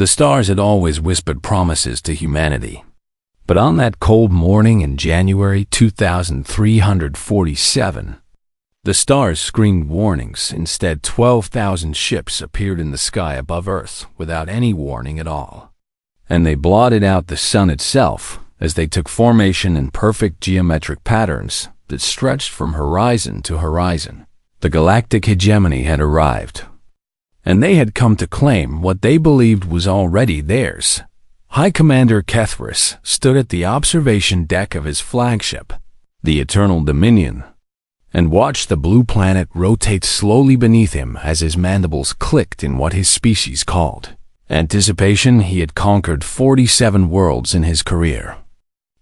The stars had always whispered promises to humanity. But on that cold morning in January 2347, the stars screamed warnings. Instead, 12,000 ships appeared in the sky above Earth without any warning at all. And they blotted out the sun itself as they took formation in perfect geometric patterns that stretched from horizon to horizon. The galactic hegemony had arrived, and they had come to claim what they believed was already theirs. High Commander Kethris stood at the observation deck of his flagship, the Eternal Dominion, and watched the blue planet rotate slowly beneath him as his mandibles clicked in what his species called anticipation. He had conquered 47 worlds in his career,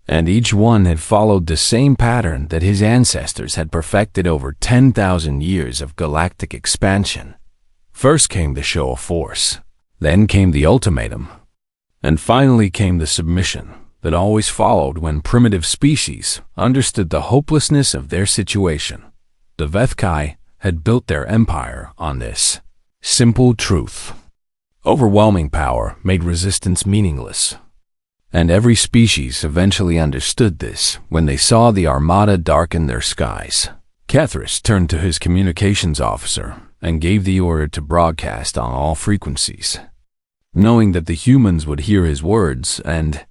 and each one had followed the same pattern that his ancestors had perfected over 10,000 years of galactic expansion. First came the show of force, then came the ultimatum, and finally came the submission that always followed when primitive species understood the hopelessness of their situation. The Vethkai had built their empire on this simple truth. Overwhelming power made resistance meaningless, and every species eventually understood this when they saw the Armada darken their skies. Kethris turned to his communications officer and gave the order to broadcast on all frequencies, knowing that the humans would hear his words and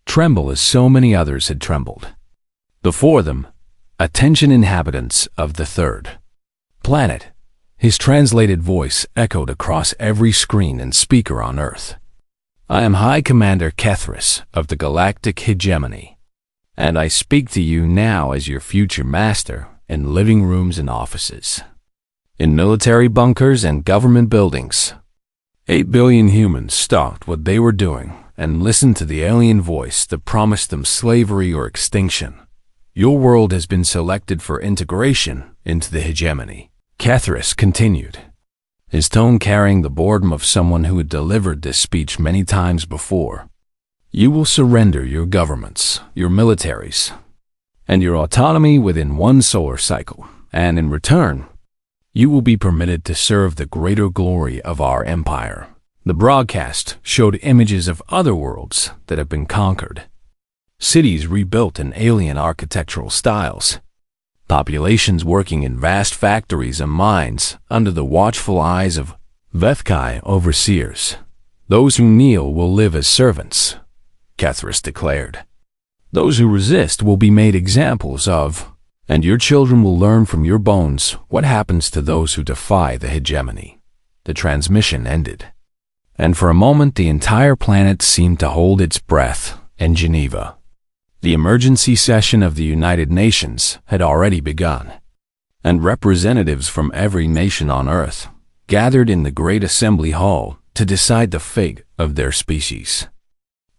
tremble as so many others had trembled. Before them, attention inhabitants of the third planet. His translated voice echoed across every screen and speaker on Earth. I am High Commander Kethris of the Galactic Hegemony, and I speak to you now as your future master in living rooms and offices, in military bunkers and government buildings. 8 billion humans stopped what they were doing and listened to the alien voice that promised them slavery or extinction. Your world has been selected for integration into the hegemony. Kethris continued, his tone carrying the boredom of someone who had delivered this speech many times before. You will surrender your governments, your militaries, and your autonomy within one solar cycle, and in return, you will be permitted to serve the greater glory of our empire. The broadcast showed images of other worlds that have been conquered, cities rebuilt in alien architectural styles, populations working in vast factories and mines under the watchful eyes of Vethkai overseers. Those who kneel will live as servants, Kethris declared. Those who resist will be made examples of, and your children will learn from your bones what happens to those who defy the hegemony. The transmission ended, and for a moment the entire planet seemed to hold its breath in Geneva. The emergency session of the United Nations had already begun, and representatives from every nation on Earth gathered in the Great Assembly Hall to decide the fate of their species.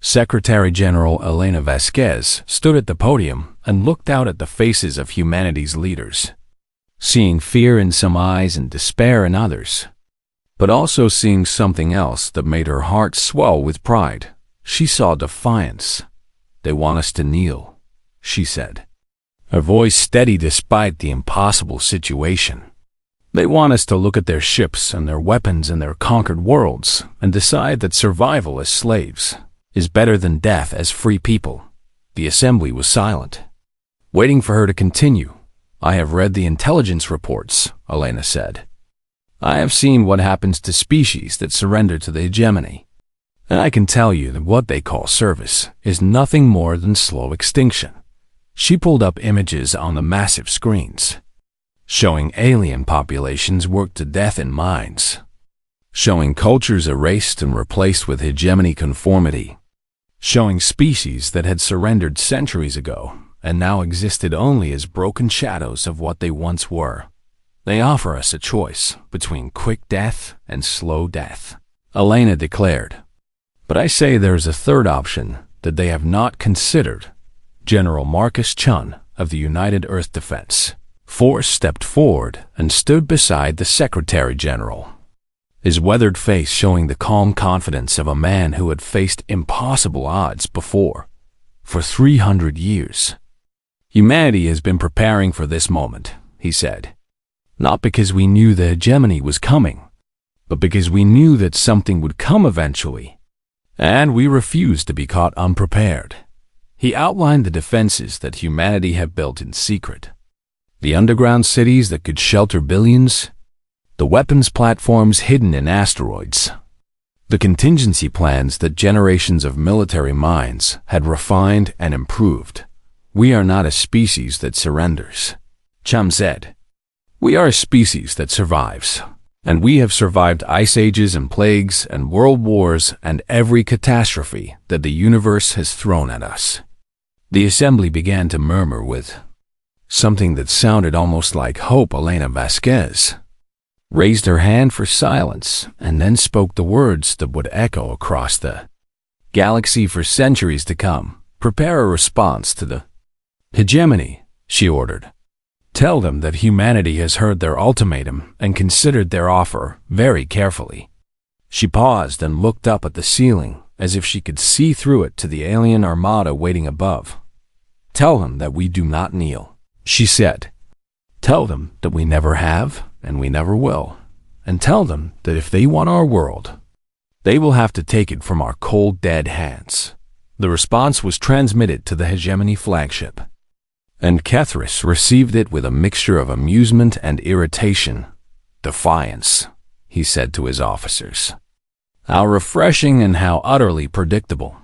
Secretary General Elena Vasquez stood at the podium and looked out at the faces of humanity's leaders, seeing fear in some eyes and despair in others, but also seeing something else that made her heart swell with pride. She saw defiance. They want us to kneel, she said, her voice steady despite the impossible situation. They want us to look at their ships and their weapons and their conquered worlds and decide that survival as slaves is better than death as free people. The assembly was silent, waiting for her to continue. I have read the intelligence reports, Elena said. I have seen what happens to species that surrender to the hegemony. And I can tell you that what they call service is nothing more than slow extinction. She pulled up images on the massive screens, showing alien populations worked to death in mines, showing cultures erased and replaced with hegemony conformity, showing species that had surrendered centuries ago and now existed only as broken shadows of what they once were. They offer us a choice between quick death and slow death, Elena declared. But I say there's a third option that they have not considered. General Marcus Chun of the United Earth Defense Force stepped forward and stood beside the Secretary General, his weathered face showing the calm confidence of a man who had faced impossible odds before. For 300 years, humanity has been preparing for this moment, he said. Not because we knew the hegemony was coming, but because we knew that something would come eventually and we refused to be caught unprepared. He outlined the defenses that humanity had built in secret. The underground cities that could shelter billions, the weapons platforms hidden in asteroids, the contingency plans that generations of military minds had refined and improved. We are not a species that surrenders, Chum said. We are a species that survives, and we have survived ice ages and plagues and world wars and every catastrophe that the universe has thrown at us. The assembly began to murmur with something that sounded almost like hope. Elena Vasquez raised her hand for silence and then spoke the words that would echo across the galaxy for centuries to come. Prepare a response to the hegemony, she ordered. Tell them that humanity has heard their ultimatum and considered their offer very carefully. She paused and looked up at the ceiling as if she could see through it to the alien armada waiting above. Tell them that we do not kneel, she said. Tell them that we never have and we never will. And tell them that if they want our world, they will have to take it from our cold, dead hands. The response was transmitted to the hegemony flagship, and Kethris received it with a mixture of amusement and irritation. Defiance, he said to his officers. How refreshing and how utterly predictable.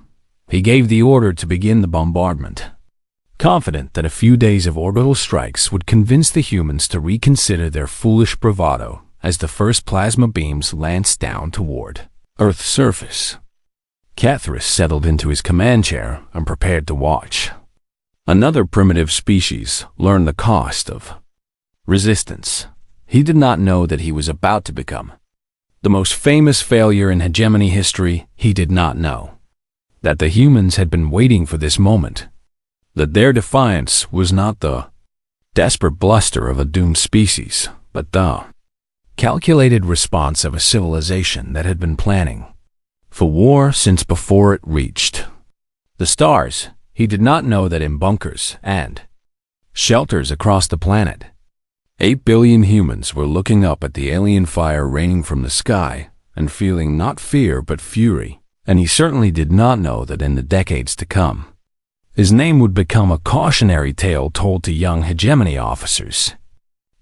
He gave the order to begin the bombardment, confident that a few days of orbital strikes would convince the humans to reconsider their foolish bravado as the first plasma beams lanced down toward Earth's surface. Kethris settled into his command chair and prepared to watch. Another primitive species learned the cost of resistance. He did not know that he was about to become the most famous failure in hegemony history. He did not know that the humans had been waiting for this moment, that their defiance was not the desperate bluster of a doomed species, but the calculated response of a civilization that had been planning for war since before it reached the stars. He did not know that in bunkers and shelters across the planet, 8 billion humans were looking up at the alien fire raining from the sky and feeling not fear but fury. And he certainly did not know that in the decades to come, his name would become a cautionary tale told to young hegemony officers.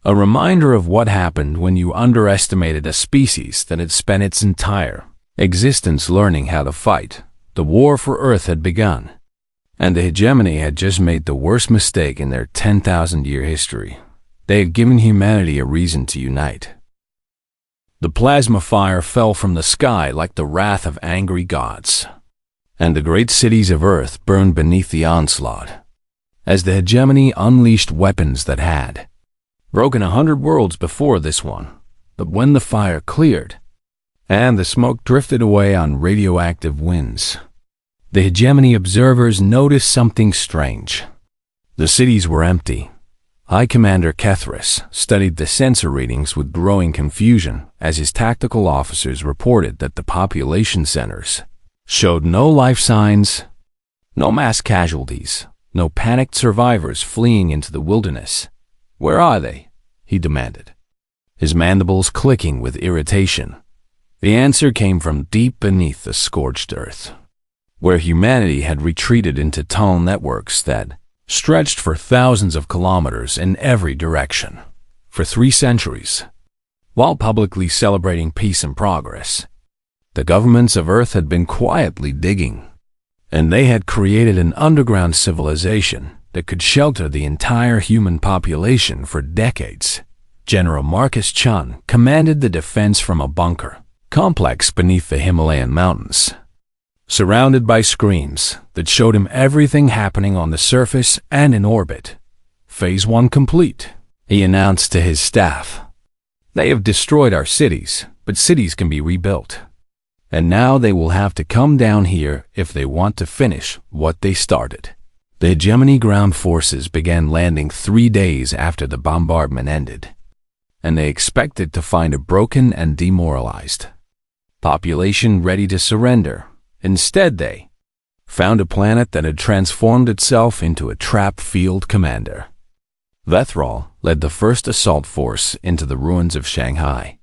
A reminder of what happened when you underestimated a species that had spent its entire existence learning how to fight. The war for Earth had begun, and the hegemony had just made the worst mistake in their 10,000-year history. They had given humanity a reason to unite. The plasma fire fell from the sky like the wrath of angry gods, and the great cities of Earth burned beneath the onslaught, as the hegemony unleashed weapons that had broken 100 worlds before this one. But when the fire cleared, and the smoke drifted away on radioactive winds, the hegemony observers noticed something strange. The cities were empty. High Commander Kethris studied the sensor readings with growing confusion as his tactical officers reported that the population centers showed no life signs, no mass casualties, no panicked survivors fleeing into the wilderness. Where are they? He demanded, his mandibles clicking with irritation. The answer came from deep beneath the scorched earth, where humanity had retreated into tunnel networks that stretched for thousands of kilometers in every direction. For 3 centuries, while publicly celebrating peace and progress, the governments of Earth had been quietly digging, and they had created an underground civilization that could shelter the entire human population for decades. General Marcus Chun commanded the defense from a bunker complex beneath the Himalayan mountains, surrounded by screens that showed him everything happening on the surface and in orbit. Phase 1 complete, he announced to his staff. They have destroyed our cities, but cities can be rebuilt. And now they will have to come down here if they want to finish what they started. The hegemony ground forces began landing 3 days after the bombardment ended, and they expected to find a broken and demoralized population ready to surrender. Instead, they found a planet that had transformed itself into a trap field commander. Vethral led the first assault force into the ruins of Shanghai.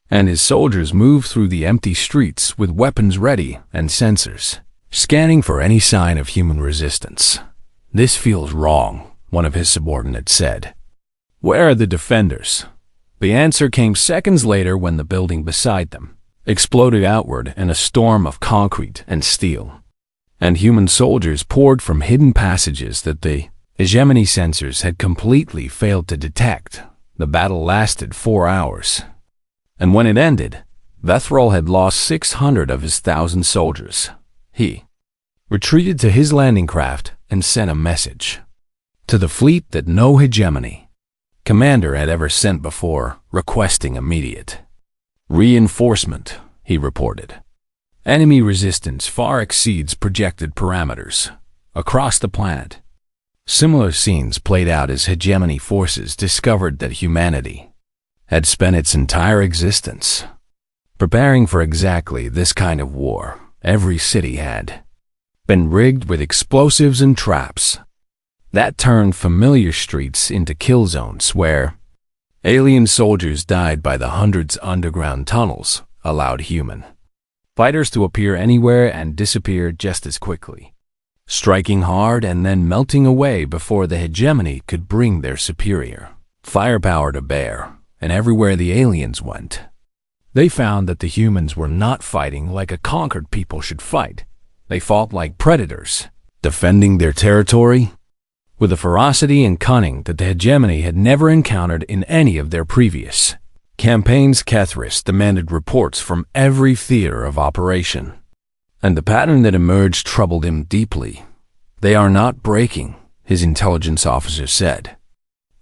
and his soldiers moved through the empty streets with weapons ready and sensors, scanning for any sign of human resistance. "This feels wrong," one of his subordinates said. "Where are the defenders?" The answer came seconds later when the building beside them exploded outward in a storm of concrete and steel, and human soldiers poured from hidden passages that the hegemony sensors had completely failed to detect. The battle lasted 4 hours, and when it ended, Vethrol had lost 600 of his 1,000 soldiers. He retreated to his landing craft and sent a message to the fleet that no hegemony commander had ever sent before, requesting immediate reinforcement. He reported, "Enemy resistance far exceeds projected parameters across the planet." Similar scenes played out as hegemony forces discovered that humanity had spent its entire existence preparing for exactly this kind of war. Every city had been rigged with explosives and traps that turned familiar streets into kill zones where alien soldiers died by the hundreds. Underground tunnels allowed human fighters to appear anywhere and disappear just as quickly, striking hard and then melting away before the hegemony could bring their superior firepower to bear. And everywhere the aliens went, they found that the humans were not fighting like a conquered people should fight. They fought like predators, defending their territory with a ferocity and cunning that the hegemony had never encountered in any of their previous campaigns. Kethris demanded reports from every theater of operation, and the pattern that emerged troubled him deeply. "They are not breaking," his intelligence officer said.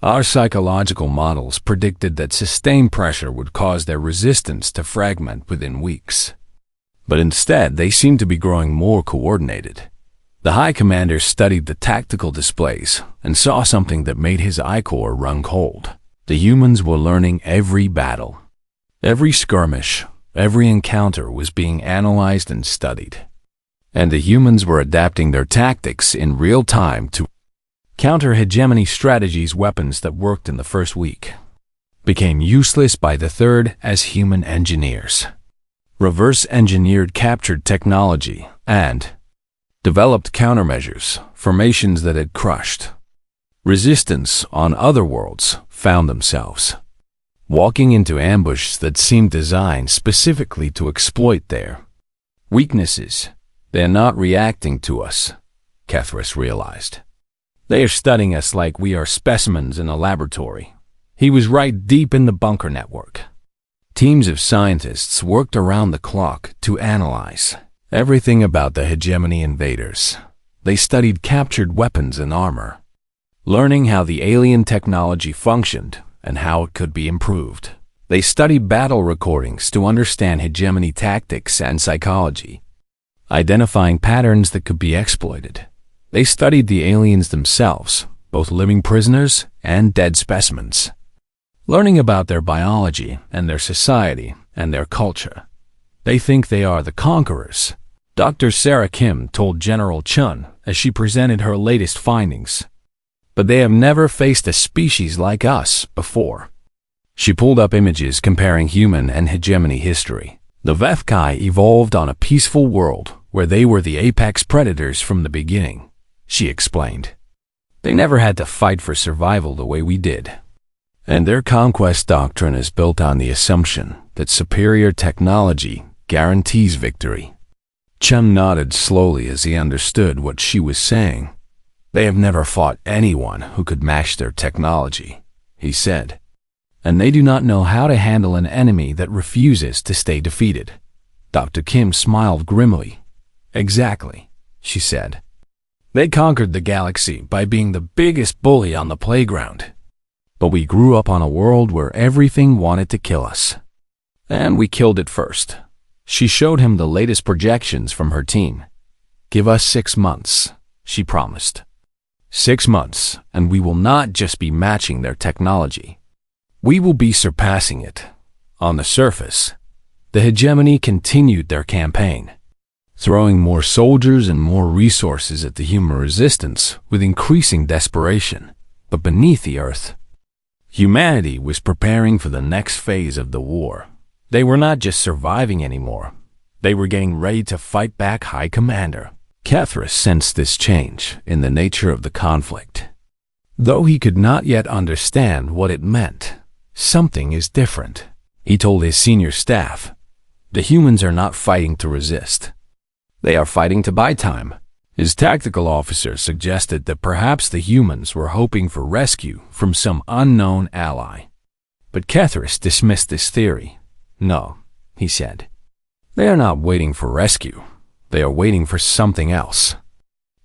"Our psychological models predicted that sustained pressure would cause their resistance to fragment within weeks. But instead, they seem to be growing more coordinated." The High Commander studied the tactical displays and saw something that made his ichor run cold. The humans were learning every battle. Every skirmish, every encounter was being analyzed and studied. And the humans were adapting their tactics in real time to counter hegemony strategies. Weapons that worked in the first week became useless by the third as human engineers reverse-engineered captured technology and developed countermeasures. Formations that had crushed resistance on other worlds found themselves walking into ambushes that seemed designed specifically to exploit their weaknesses. "They're not reacting to us," Kethris realized. "They are studying us like we are specimens in a laboratory." He was right deep in the bunker network. Teams of scientists worked around the clock to analyze everything about the hegemony invaders. They studied captured weapons and armor, learning how the alien technology functioned and how it could be improved. They studied battle recordings to understand hegemony tactics and psychology, identifying patterns that could be exploited. They studied the aliens themselves, both living prisoners and dead specimens, learning about their biology and their society and their culture. "They think they are the conquerors," Dr. Sarah Kim told General Chun as she presented her latest findings. "But they have never faced a species like us before." She pulled up images comparing human and hegemony history. The Vethkai evolved on a peaceful world where they were the apex predators from the beginning, she explained. "They never had to fight for survival the way we did. And their conquest doctrine is built on the assumption that superior technology guarantees victory." Chun nodded slowly as he understood what she was saying. "They have never fought anyone who could match their technology," he said. "And they do not know how to handle an enemy that refuses to stay defeated." Dr. Kim smiled grimly. "Exactly," she said. "They conquered the galaxy by being the biggest bully on the playground. But we grew up on a world where everything wanted to kill us. And we killed it first." She showed him the latest projections from her team. "Give us 6 months," she promised. 6 months, and we will not just be matching their technology. We will be surpassing it." On the surface, the hegemony continued their campaign, throwing more soldiers and more resources at the human resistance with increasing desperation. But beneath the earth, humanity was preparing for the next phase of the war. They were not just surviving anymore. They were getting ready to fight back High Commander. Kethris sensed this change in the nature of the conflict. Though he could not yet understand what it meant, something is different. He told his senior staff, the humans are not fighting to resist. They are fighting to buy time. His tactical officer suggested that perhaps the humans were hoping for rescue from some unknown ally. But Kethris dismissed this theory. No, he said. They are not waiting for rescue. They are waiting for something else.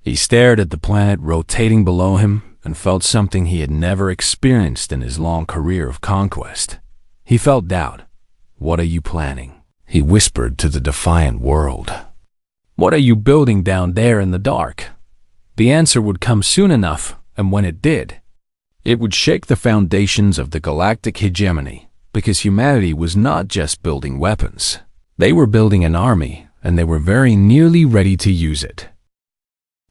He stared at the planet rotating below him and felt something he had never experienced in his long career of conquest. He felt doubt. What are you planning? He whispered to the defiant world. What are you building down there in the dark? The answer would come soon enough, and when it did, it would shake the foundations of the galactic hegemony, because humanity was not just building weapons. They were building an army, and they were very nearly ready to use it.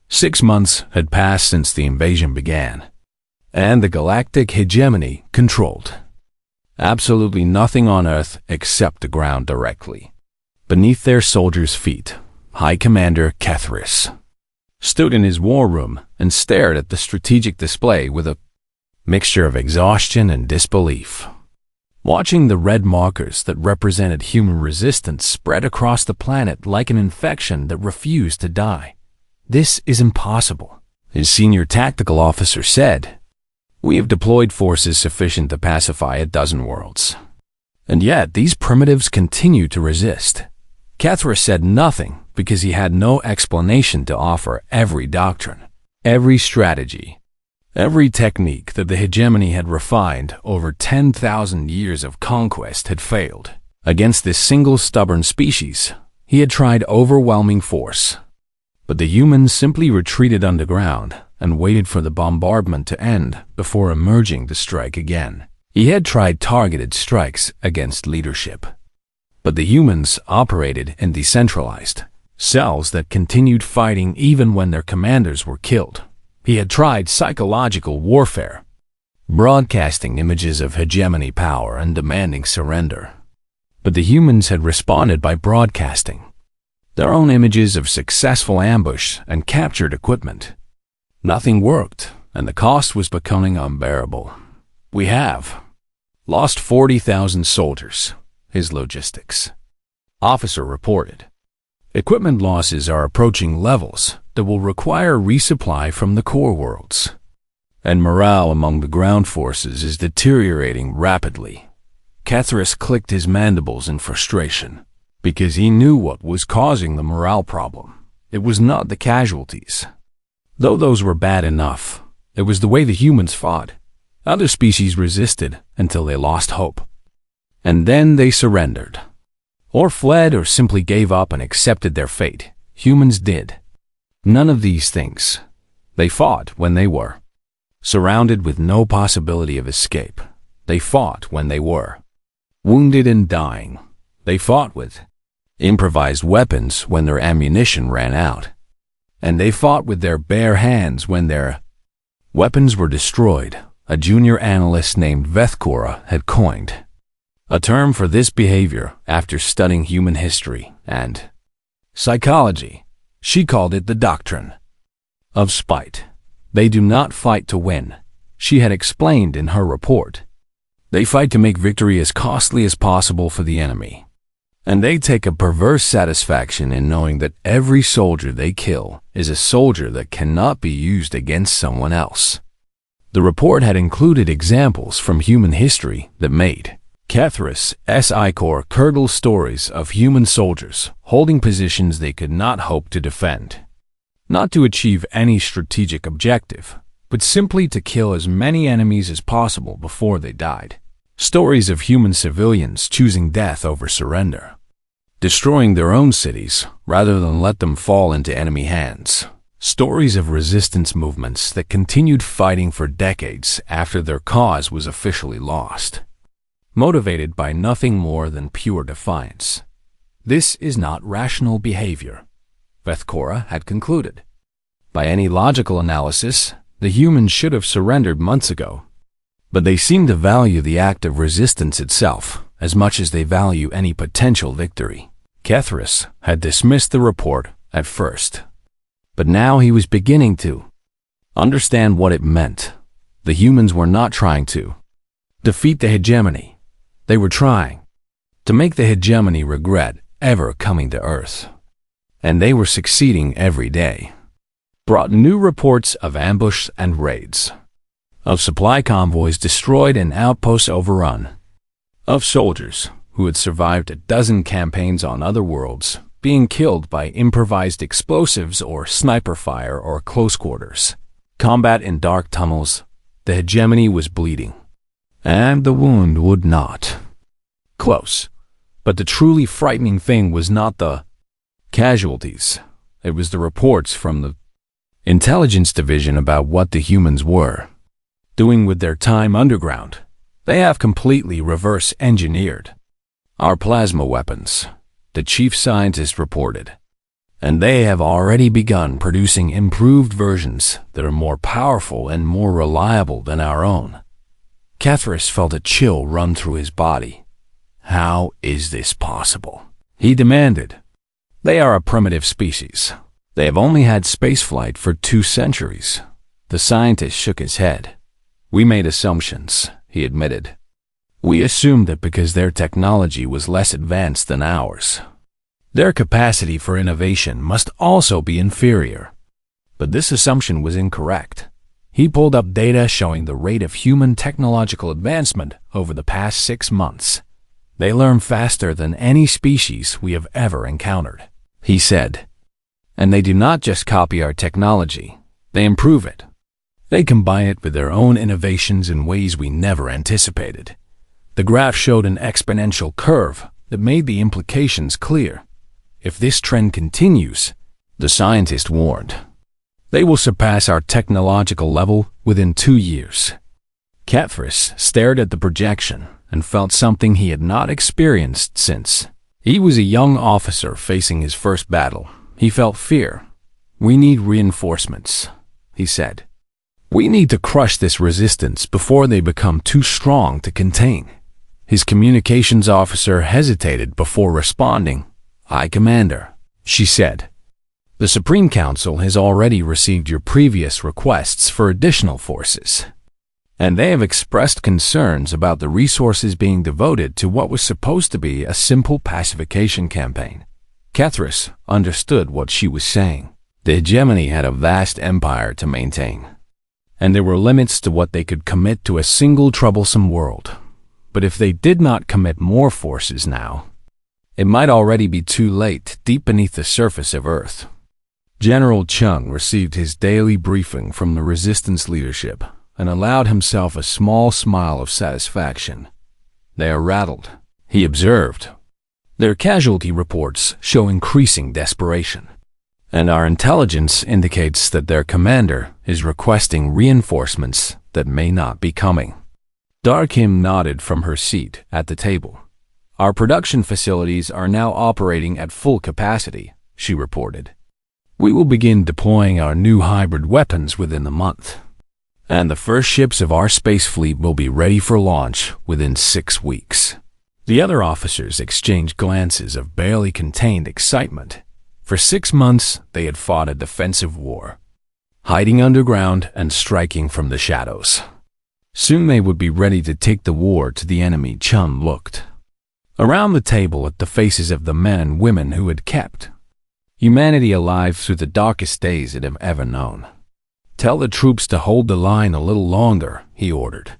6 months had passed since the invasion began, and the galactic hegemony controlled absolutely nothing on Earth except the ground directly. Beneath their soldiers' feet, High Commander Kethris stood in his war room and stared at the strategic display with a mixture of exhaustion and disbelief. Watching the red markers that represented human resistance spread across the planet like an infection that refused to die. This is impossible, his senior tactical officer said. We have deployed forces sufficient to pacify 12 worlds. And yet these primitives continue to resist. Kethris said nothing because he had no explanation to offer. Every doctrine, every strategy, every technique that the hegemony had refined over 10,000 years of conquest had failed. Against this single stubborn species, he had tried overwhelming force. But the humans simply retreated underground and waited for the bombardment to end before emerging to strike again. He had tried targeted strikes against leadership. But the humans operated in decentralized cells that continued fighting even when their commanders were killed. He had tried psychological warfare, broadcasting images of hegemony power and demanding surrender. But the humans had responded by broadcasting their own images of successful ambush and captured equipment. Nothing worked, and the cost was becoming unbearable. We have lost 40,000 soldiers, his logistics officer reported. Equipment losses are approaching levels that will require resupply from the core worlds. And morale among the ground forces is deteriorating rapidly. Kethris clicked his mandibles in frustration, because he knew what was causing the morale problem. It was not the casualties. Though those were bad enough, it was the way the humans fought. Other species resisted until they lost hope. And then they surrendered. Or fled or simply gave up and accepted their fate. Humans did none of these things. They fought when they were surrounded with no possibility of escape. They fought when they were wounded and dying. They fought with improvised weapons when their ammunition ran out. And they fought with their bare hands when their weapons were destroyed. A junior analyst named Vethkora had coined a term for this behavior after studying human history and psychology. She called it the doctrine of spite. They do not fight to win, she had explained in her report. They fight to make victory as costly as possible for the enemy. And they take a perverse satisfaction in knowing that every soldier they kill is a soldier that cannot be used against someone else. The report had included examples from human history that made Kethris' SI Corps curdle stories of human soldiers holding positions they could not hope to defend. Not to achieve any strategic objective, but simply to kill as many enemies as possible before they died. Stories of human civilians choosing death over surrender, destroying their own cities rather than let them fall into enemy hands. Stories of resistance movements that continued fighting for decades after their cause was officially lost, motivated by nothing more than pure defiance. This is not rational behavior, Vethkora had concluded. By any logical analysis, the humans should have surrendered months ago. But they seemed to value the act of resistance itself, as much as they value any potential victory. Kethris had dismissed the report at first, but now he was beginning to understand what it meant. The humans were not trying to defeat the hegemony. They were trying to make the hegemony regret ever coming to Earth. And they were succeeding every day. Brought new reports of ambush and raids, of supply convoys destroyed and outposts overrun, of soldiers who had survived a dozen campaigns on other worlds being killed by improvised explosives or sniper fire or close quarters combat in dark tunnels. The hegemony was bleeding, and the wound would not close. But the truly frightening thing was not the casualties. It was the reports from the intelligence division about what the humans were doing with their time underground. They have completely reverse engineered our plasma weapons, the chief scientist reported. And they have already begun producing improved versions that are more powerful and more reliable than our own. Kethris felt a chill run through his body. How is this possible? He demanded. They are a primitive species. They have only had spaceflight for 2 centuries. The scientist shook his head. We made assumptions, he admitted. We assumed that because their technology was less advanced than ours, their capacity for innovation must also be inferior. But this assumption was incorrect. He pulled up data showing the rate of human technological advancement over the past 6 months. They learn faster than any species we have ever encountered, he said. And they do not just copy our technology, they improve it. They combine it with their own innovations in ways we never anticipated. The graph showed an exponential curve that made the implications clear. If this trend continues, the scientist warned, they will surpass our technological level within 2 years. Kethris stared at the projection and felt something he had not experienced since. He was a young officer facing his first battle. He felt fear. We need reinforcements, he said. We need to crush this resistance before they become too strong to contain. His communications officer hesitated before responding. High Commander, she said. The Supreme Council has already received your previous requests for additional forces, and they have expressed concerns about the resources being devoted to what was supposed to be a simple pacification campaign. Kethris understood what she was saying. The hegemony had a vast empire to maintain, and there were limits to what they could commit to a single troublesome world. But if they did not commit more forces now, it might already be too late deep beneath the surface of Earth. General Chung received his daily briefing from the resistance leadership and allowed himself a small smile of satisfaction. They are rattled, he observed. Their casualty reports show increasing desperation, and our intelligence indicates that their commander is requesting reinforcements that may not be coming. Darkim nodded from her seat at the table. Our production facilities are now operating at full capacity, she reported. We will begin deploying our new hybrid weapons within the month, and the first ships of our space fleet will be ready for launch within 6 weeks. The other officers exchanged glances of barely contained excitement. For 6 months, they had fought a defensive war, hiding underground and striking from the shadows. Soon they would be ready to take the war to the enemy. Chun looked around the table at the faces of the men and women who had kept humanity alive through the darkest days it have ever known. Tell the troops to hold the line a little longer, he ordered.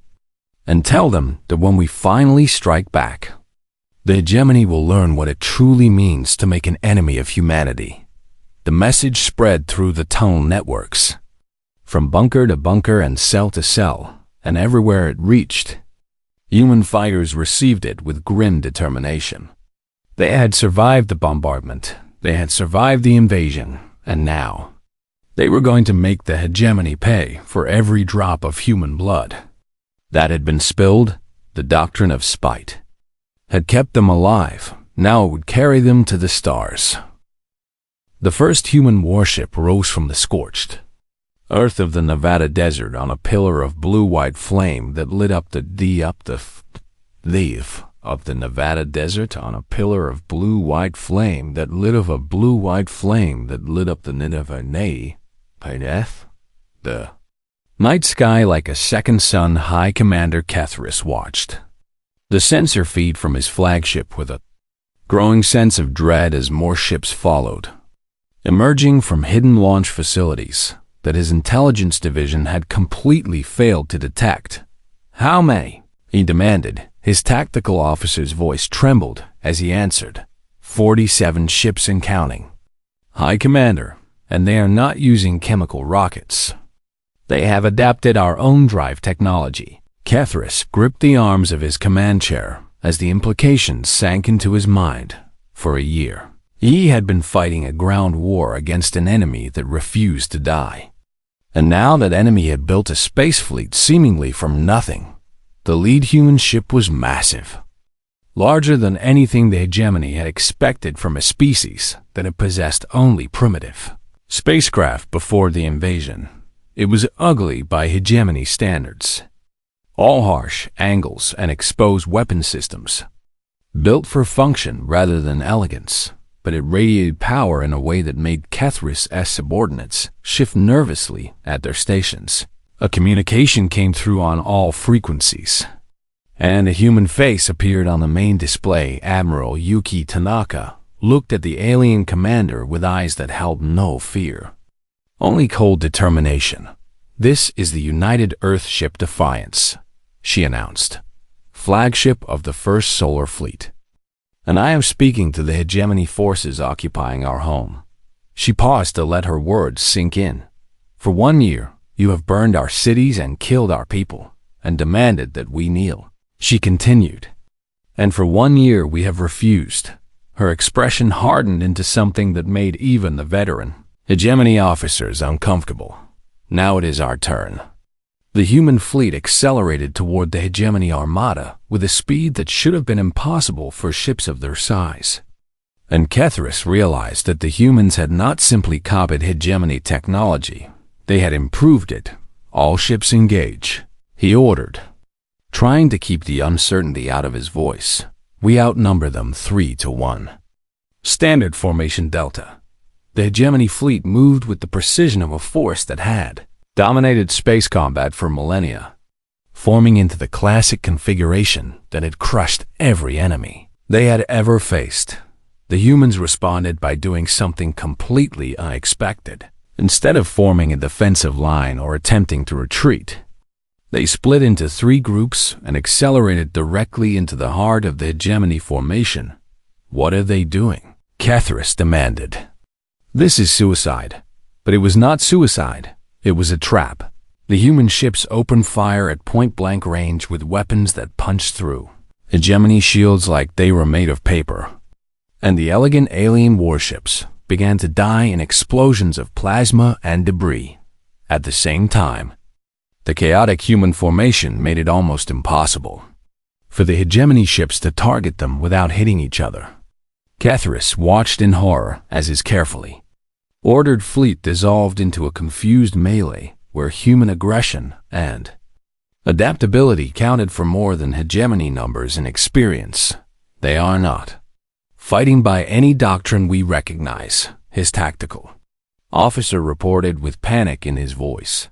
And tell them that when we finally strike back, the hegemony will learn what it truly means to make an enemy of humanity. The message spread through the tunnel networks, from bunker to bunker and cell to cell, and everywhere it reached, human fighters received it with grim determination. They had survived the bombardment, they had survived the invasion, and now they were going to make the hegemony pay for every drop of human blood that had been spilled. The doctrine of spite had kept them alive. Now it would carry them to the stars. The first human warship rose from the scorched earth of the Nevada desert on a pillar of blue-white flame that lit up the of the Nevada desert on a pillar of blue-white flame that lit up a blue-white flame that lit up the Nineveh the night sky like a second sun. High Commander Kethris watched the sensor feed from his flagship with a growing sense of dread as more ships followed, emerging from hidden launch facilities that his intelligence division had completely failed to detect. "How many?" he demanded. His tactical officer's voice trembled as he answered, 47 ships and counting. "High Commander, and they are not using chemical rockets. They have adapted our own drive technology." Kethris gripped the arms of his command chair as the implications sank into his mind. For a year, he had been fighting a ground war against an enemy that refused to die. And now that enemy had built a space fleet seemingly from nothing. The lead human ship was massive, larger than anything the hegemony had expected from a species that had possessed only primitive spacecraft before the invasion. It was ugly by hegemony standards. All harsh angles and exposed weapon systems, built for function rather than elegance, but it radiated power in a way that made Kethris' subordinates shift nervously at their stations. A communication came through on all frequencies, and a human face appeared on the main display. Admiral Yuki Tanaka looked at the alien commander with eyes that held no fear, only cold determination. "This is the United Earth ship Defiance," she announced, "flagship of the First Solar Fleet. And I am speaking to the hegemony forces occupying our home." She paused to let her words sink in. "For 1 year, you have burned our cities and killed our people, and demanded that we kneel," she continued. "And for 1 year we have refused." Her expression hardened into something that made even the veteran hegemony officers uncomfortable. "Now it is our turn." The human fleet accelerated toward the hegemony armada with a speed that should have been impossible for ships of their size. And Kethris realized that the humans had not simply copied hegemony technology, they had improved it. "All ships engage," he ordered, trying to keep the uncertainty out of his voice. "We outnumber them 3-1. Standard formation Delta." The hegemony fleet moved with the precision of a force that had dominated space combat for millennia, forming into the classic configuration that had crushed every enemy they had ever faced. The humans responded by doing something completely unexpected. Instead of forming a defensive line or attempting to retreat, they split into 3 groups and accelerated directly into the heart of the hegemony formation. "What are they doing?" Kethris demanded. "This is suicide." But it was not suicide. It was a trap. The human ships opened fire at point-blank range with weapons that punched through hegemony shields like they were made of paper. And the elegant alien warships began to die in explosions of plasma and debris. At the same time, the chaotic human formation made it almost impossible for the hegemony ships to target them without hitting each other. Kethris watched in horror as his carefully ordered fleet dissolved into a confused melee where human aggression and adaptability counted for more than hegemony numbers and experience. "They are not fighting by any doctrine we recognize," his tactical officer reported with panic in his voice.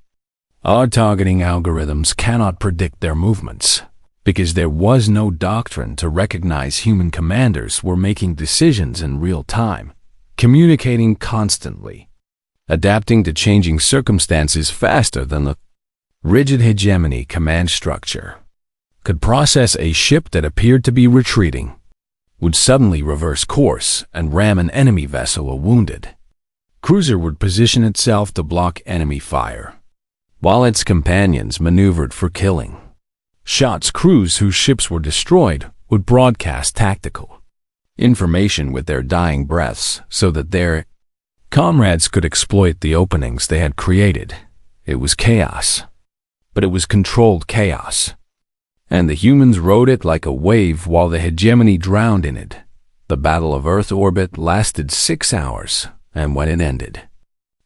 "Our targeting algorithms cannot predict their movements, because there was no doctrine to recognize human commanders were making decisions in real time, communicating constantly, adapting to changing circumstances faster than the rigid hegemony command structure could process. A ship that appeared to be retreating would suddenly reverse course and ram an enemy vessel. A wounded cruiser would position itself to block enemy fire, while its companions maneuvered for killing shots. Crews whose ships were destroyed would broadcast tactical information with their dying breaths so that their comrades could exploit the openings they had created. It was chaos, but it was controlled chaos, and the humans rode it like a wave while the hegemony drowned in it. The Battle of Earth orbit lasted 6 hours, and when it ended,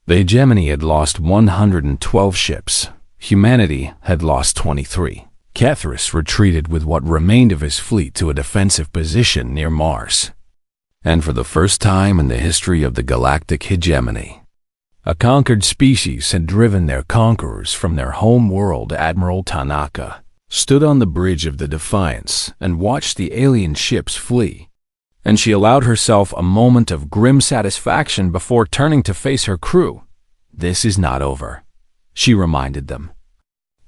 the hegemony had lost 112 ships. Humanity had lost 23. Kethris retreated with what remained of his fleet to a defensive position near Mars. And for the first time in the history of the galactic hegemony, a conquered species had driven their conquerors from their home world. Admiral Tanaka stood on the bridge of the Defiance and watched the alien ships flee, and she allowed herself a moment of grim satisfaction before turning to face her crew. "This is not over," she reminded them.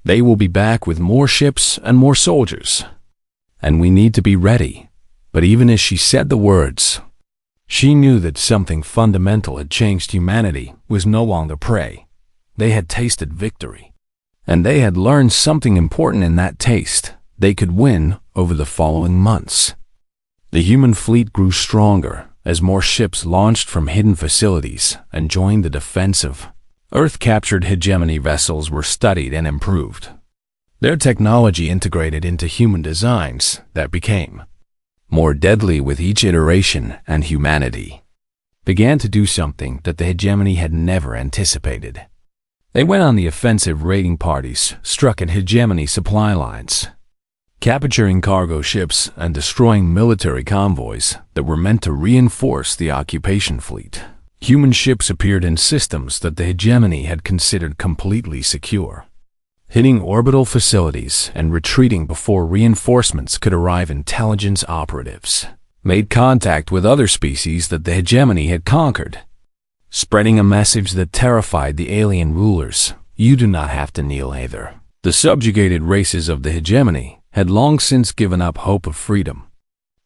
"They will be back with more ships and more soldiers, and we need to be ready." But even as she said the words, she knew that something fundamental had changed. Humanity was no longer prey. They had tasted victory, and they had learned something important in that taste they could win over the following months. The human fleet grew stronger as more ships launched from hidden facilities and joined the defensive. Earth-captured hegemony vessels were studied and improved. Their technology integrated into human designs that became more deadly with each iteration, and humanity began to do something that the hegemony had never anticipated. They went on the offensive. Raiding parties struck at hegemony supply lines, capturing cargo ships and destroying military convoys that were meant to reinforce the occupation fleet. Human ships appeared in systems that the hegemony had considered completely secure, hitting orbital facilities and retreating before reinforcements could arrive. Intelligence operatives made contact with other species that the hegemony had conquered, spreading a message that terrified the alien rulers. You do not have to kneel either. The subjugated races of the hegemony had long since given up hope of freedom.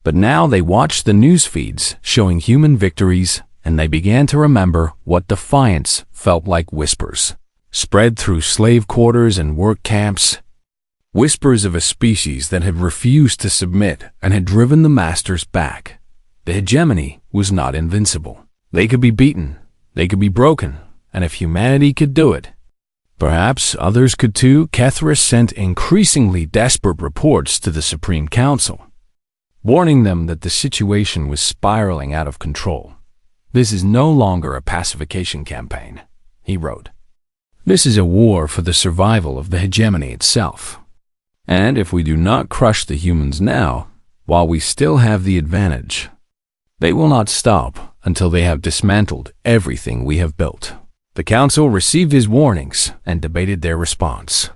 But now they watched the news feeds showing human victories, and they began to remember what defiance felt like. Whispers spread through slave quarters and work camps, whispers of a species that had refused to submit and had driven the masters back. The hegemony was not invincible. They could be beaten, they could be broken, and if humanity could do it, perhaps others could too. Kethris sent increasingly desperate reports to the Supreme Council, warning them that the situation was spiraling out of control. "This is no longer a pacification campaign," he wrote. "This is a war for the survival of the hegemony itself. And if we do not crush the humans now, while we still have the advantage, they will not stop until they have dismantled everything we have built." The council received his warnings and debated their response.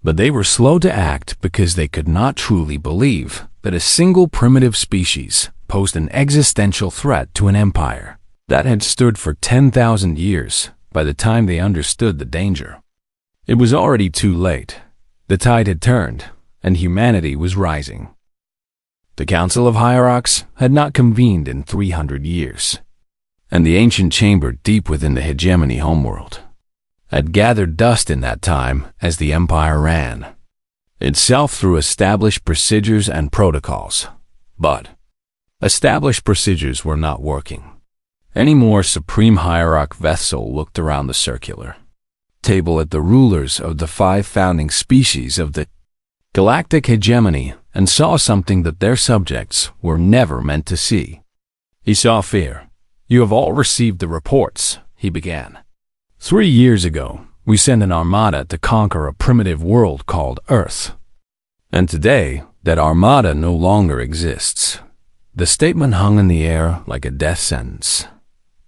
But they were slow to act because they could not truly believe that a single primitive species posed an existential threat to an empire that had stood for 10,000 years. By the time they understood the danger, it was already too late. The tide had turned, and humanity was rising. The Council of Hierarchs had not convened in 300 years, and the ancient chamber deep within the hegemony homeworld had gathered dust in that time as the empire ran itself through established procedures and protocols. But established procedures were not working. Any more. Supreme Hierarch Vethsel looked around the circular table at the rulers of the 5 founding species of the galactic hegemony and saw something that their subjects were never meant to see. He saw fear. "You have all received the reports," he began. 3 years ago, we sent an armada to conquer a primitive world called Earth. And today, that armada no longer exists." The statement hung in the air like a death sentence.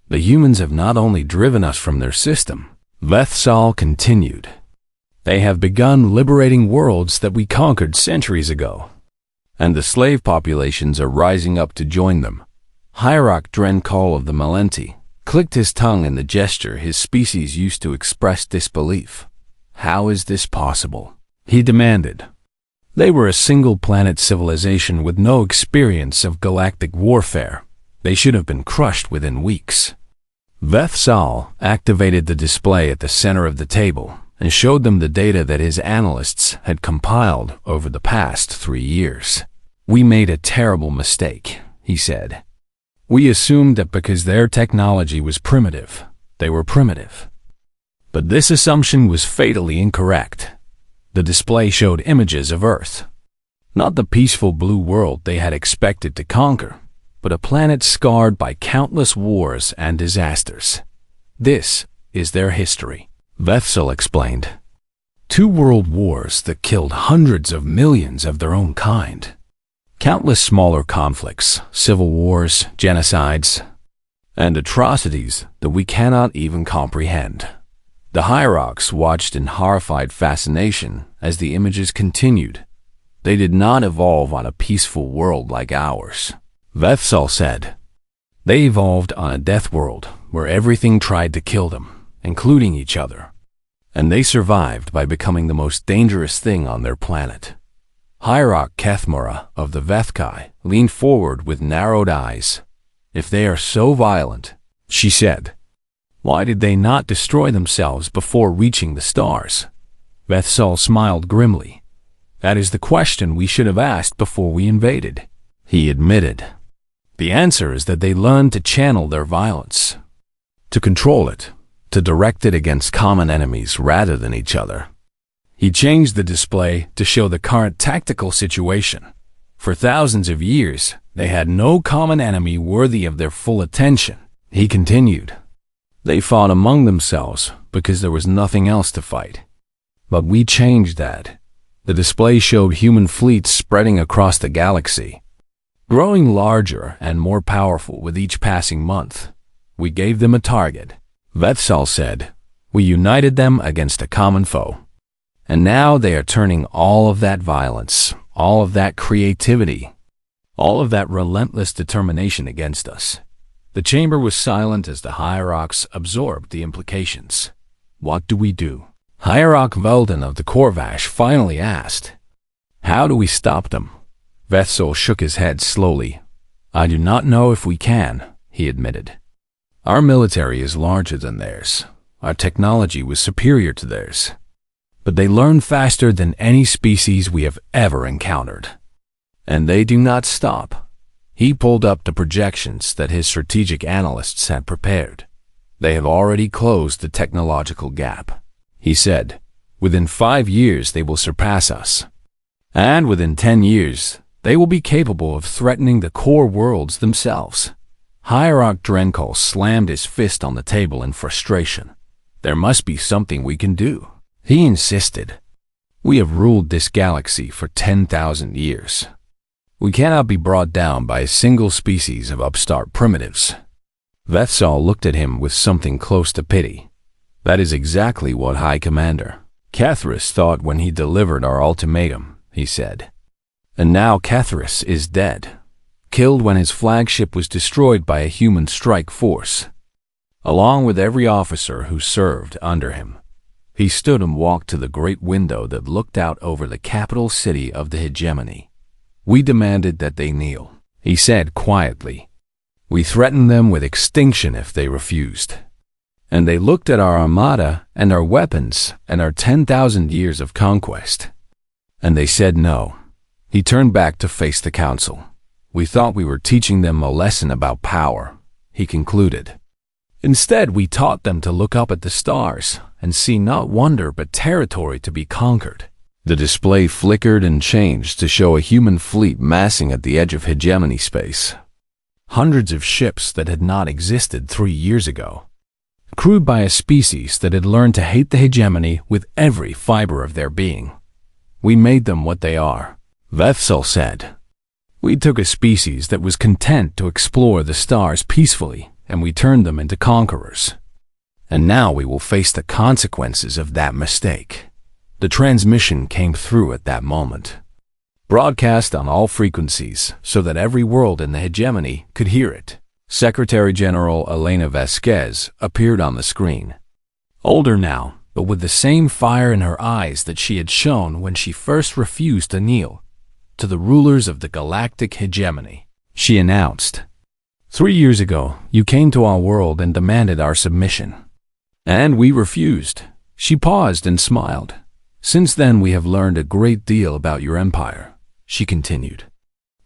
"The humans have not only driven us from their system," Vethsal continued, "they have begun liberating worlds that we conquered centuries ago. And the slave populations are rising up to join them." Hierarch Drencall of the Malenti clicked his tongue in the gesture his species used to express disbelief. "How is this possible?" he demanded. They were a single-planet civilization with no experience of galactic warfare. They should have been crushed within weeks. Vethsal activated the display at the center of the table and showed them the data that his analysts had compiled over the past 3 years. "We made a terrible mistake," he said. "We assumed that because their technology was primitive, they were primitive. But this assumption was fatally incorrect." The display showed images of Earth, not the peaceful blue world they had expected to conquer, but a planet scarred by countless wars and disasters. "This is their history," Vethsel explained. 2 world wars that killed hundreds of millions of their own kind. Countless smaller conflicts, civil wars, genocides, and atrocities that we cannot even comprehend. The Hierarchs watched in horrified fascination as the images continued. They did not evolve on a peaceful world like ours, Vethsal said. They evolved on a death world where everything tried to kill them, including each other. And they survived by becoming the most dangerous thing on their planet. Hierarch Kethmora of the Vethkai leaned forward with narrowed eyes. If they are so violent, she said, why did they not destroy themselves before reaching the stars? Vethsal smiled grimly. That is the question we should have asked before we invaded, he admitted. The answer is that they learned to channel their violence, to control it, to direct it against common enemies rather than each other. He changed the display to show the current tactical situation. For thousands of years, they had no common enemy worthy of their full attention, he continued. They fought among themselves because there was nothing else to fight. But we changed that. The display showed human fleets spreading across the galaxy, growing larger and more powerful with each passing month. We gave them a target, Vethsal said. We united them against a common foe. And now they are turning all of that violence, all of that creativity, all of that relentless determination against us. The chamber was silent as the Hierarchs absorbed the implications. What do we do? Hierarch Velden of the Korvash finally asked. How do we stop them? Vethsal shook his head slowly. I do not know if we can, he admitted. Our military is larger than theirs. Our technology was superior to theirs. But they learn faster than any species we have ever encountered. And they do not stop. He pulled up the projections that his strategic analysts had prepared. They have already closed the technological gap. He said, within 5 years they will surpass us. And within 10 years, they will be capable of threatening the core worlds themselves. Hierarch Drenkol slammed his fist on the table in frustration. There must be something we can do, he insisted. We have ruled this galaxy for 10,000 years. We cannot be brought down by a single species of upstart primitives. Vethsal looked at him with something close to pity. That is exactly what High Commander Kethris thought when he delivered our ultimatum, he said. And now Kethris is dead, killed when his flagship was destroyed by a human strike force, along with every officer who served under him. He stood and walked to the great window that looked out over the capital city of the hegemony. We demanded that they kneel, he said quietly. We threatened them with extinction if they refused. And they looked at our armada and our weapons and our 10,000 years of conquest. And they said no. He turned back to face the council. We thought we were teaching them a lesson about power, he concluded. Instead, we taught them to look up at the stars and see not wonder but territory to be conquered. The display flickered and changed to show a human fleet massing at the edge of hegemony space. Hundreds of ships that had not existed 3 years ago, crewed by a species that had learned to hate the hegemony with every fiber of their being. We made them what they are, Vethsal said. We took a species that was content to explore the stars peacefully, and we turned them into conquerors. And now we will face the consequences of that mistake. The transmission came through at that moment, broadcast on all frequencies so that every world in the hegemony could hear it. Secretary General Elena Vasquez appeared on the screen. Older now, but with the same fire in her eyes that she had shown when she first refused to kneel. To the rulers of the galactic hegemony, she announced. 3 years ago, you came to our world and demanded our submission. And we refused. She paused and smiled. Since then we have learned a great deal about your empire, she continued.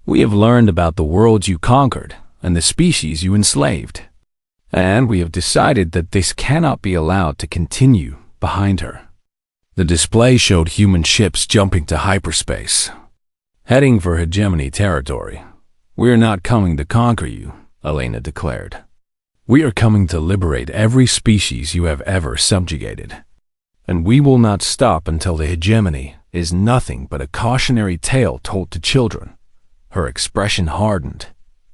We have learned about the worlds you conquered and the species you enslaved. And we have decided that this cannot be allowed to continue behind her. The display showed human ships jumping to hyperspace, heading for hegemony territory. We are not coming to conquer you, Elena declared. We are coming to liberate every species you have ever subjugated. And we will not stop until the hegemony is nothing but a cautionary tale told to children. Her expression hardened.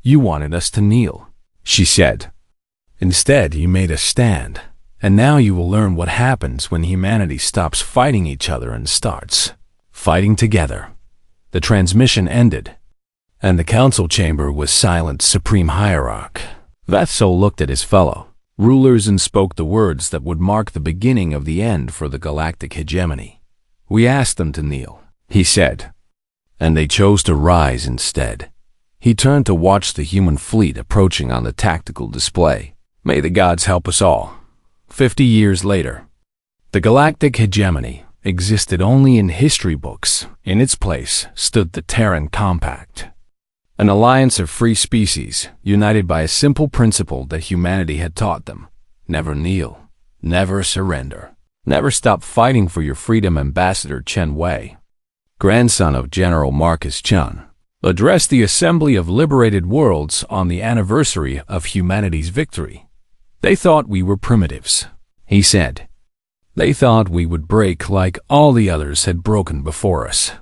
You wanted us to kneel, she said. Instead, you made us stand. And now you will learn what happens when humanity stops fighting each other and starts fighting together. The transmission ended, and the council chamber was silent. Supreme Hierarch Vatso looked at his fellow rulers and spoke the words that would mark the beginning of the end for the galactic hegemony. We asked them to kneel, he said, and they chose to rise instead. He turned to watch the human fleet approaching on the tactical display. May the gods help us all. 50 years later, the galactic hegemony existed only in history books. In its place stood the Terran Compact, an alliance of free species united by a simple principle that humanity had taught them: never kneel, never surrender, never stop fighting for your freedom. Ambassador Chen Wei, grandson of General Marcus Chun, addressed the Assembly of Liberated Worlds on the anniversary of humanity's victory. They thought we were primitives, he said. They thought we would break like all the others had broken before us.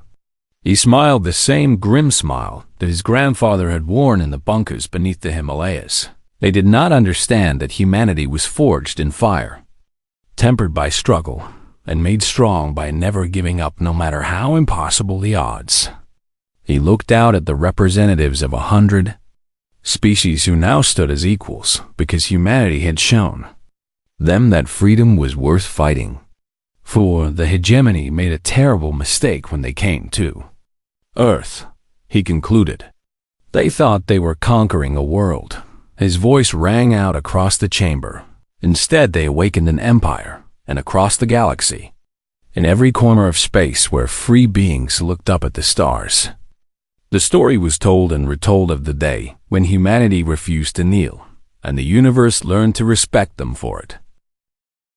He smiled the same grim smile that his grandfather had worn in the bunkers beneath the Himalayas. They did not understand that humanity was forged in fire, tempered by struggle, and made strong by never giving up no matter how impossible the odds. He looked out at the representatives of 100 species who now stood as equals because humanity had shown them that freedom was worth fighting. For the hegemony made a terrible mistake when they came to Earth, he concluded. They thought they were conquering a world. His voice rang out across the chamber. Instead, they awakened an empire, and across the galaxy, in every corner of space where free beings looked up at the stars. The story was told and retold of the day when humanity refused to kneel, and the universe learned to respect them for it.